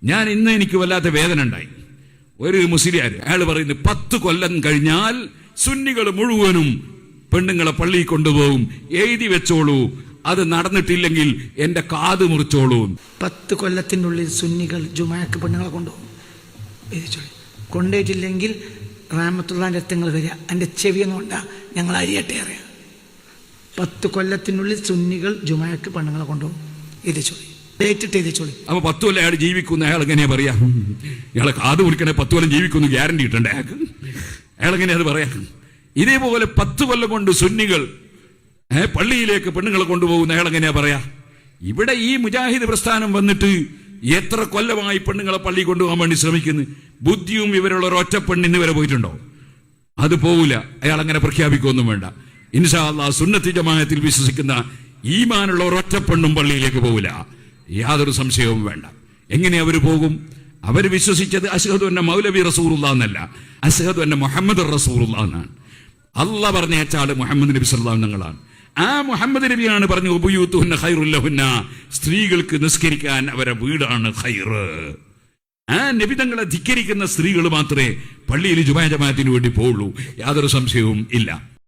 ഞാൻ ഇന്ന് എനിക്ക് വല്ലാത്ത വേദന ഉണ്ടായി. ഒരു മുസ്ലിയാർ അയാൾ പറയുന്നു 10 കൊല്ലം കഴിഞ്ഞാൽ സുന്നികൾ മുഴുവനും പെണ്ണുങ്ങളെ പള്ളിയിൽ കൊണ്ടുപോകും, എഴുതി വെച്ചോളൂ, അത് നടന്നിട്ടില്ലെങ്കിൽ എന്റെ കാത് മുറിച്ചോളൂ. 10 കൊല്ലത്തിനുള്ളിൽ സുന്നികൾ ജുമാക്ക് പെണ്ണുങ്ങളെ കൊണ്ടുപോകും, കൊണ്ടുപോയിട്ടില്ലെങ്കിൽ റാമത്തുള്ളാന്റെ രക്തങ്ങൾ വരിക, എൻ്റെ ചെവിയെന്നുകൊണ്ടാ ഞങ്ങൾ അരിയട്ടെ അറിയാം. 10 കൊല്ലത്തിനുള്ളിൽ സുന്നികൾ ജുമാക്ക് പെണ്ണുങ്ങളെ കൊണ്ടുപോകും. അപ്പൊ 10 കൊല്ലം അയാൾ ജീവിക്കുന്ന അയാൾ എങ്ങനെയാ പറയാ? ഇയാളെ കാത് മുറിക്കണേ 10 കൊല്ലം ജീവിക്കുന്നു ഗ്യാരണ്ടി കിട്ടണ്ടേ അയാൾക്ക്? അയാൾ എങ്ങനെയാ അത് പറയാ? ഇതേപോലെ 10 കൊല്ലം കൊണ്ട് സുന്നികൾ പള്ളിയിലേക്ക് പെണ്ണുങ്ങളെ കൊണ്ടുപോകുന്ന അയാൾ എങ്ങനെയാ പറയാ? ഇവിടെ ഈ മുജാഹിദ് പ്രസ്ഥാനം വന്നിട്ട് എത്ര കൊല്ലമായി പെണ്ണുങ്ങളെ പള്ളി കൊണ്ടുപോകാൻ വേണ്ടി ശ്രമിക്കുന്നു. ബുദ്ധിയും ഇവരുള്ള ഒരൊറ്റ പെണ്ണിന് വരെ പോയിട്ടുണ്ടോ? അത് പോവില്ല. അയാൾ അങ്ങനെ പ്രഖ്യാപിക്കൊന്നും വേണ്ട. ഇൻഷാ അല്ലാഹ് സുന്നത്തി ജമാഅത്തിൽ വിശ്വസിക്കുന്ന ഈമാനുള്ള ഒരൊറ്റ പെണ്ണും പള്ളിയിലേക്ക് പോവില്ല, യാതൊരു സംശയവും വേണ്ട. എങ്ങനെ അവർ പോകും? അവർ വിശ്വസിച്ചത് അശ്ഹദു അന്ന മൗലവി റസൂലുള്ളാഹി എന്നല്ല, അശ്ഹദു അന്ന മുഹമ്മദ് റസൂലുള്ളാഹി എന്നാണ്. അല്ലാഹ് പറഞ്ഞേച്ചാള് മുഹമ്മദ് നബി സല്ലല്ലാഹു അലൈഹി വസല്ലം. ആ മുഹമ്മദ് നബിയാണ് പറഞ്ഞു ഉബയൂതുഹുന്ന ഖൈറുൽ ലഹുന്ന, സ്ത്രീകൾക്ക് നിസ്കരിക്കാൻ അവരെ വീടാണ് ഖൈർ. ആ നബി തങ്ങളെ ധിക്കരിക്കുന്ന സ്ത്രീകൾ മാത്രമേ പള്ളിയിൽ ജുമാ ജമാഅത്തിന് വേണ്ടി പോവുള്ളൂ, യാതൊരു സംശയവും ഇല്ല.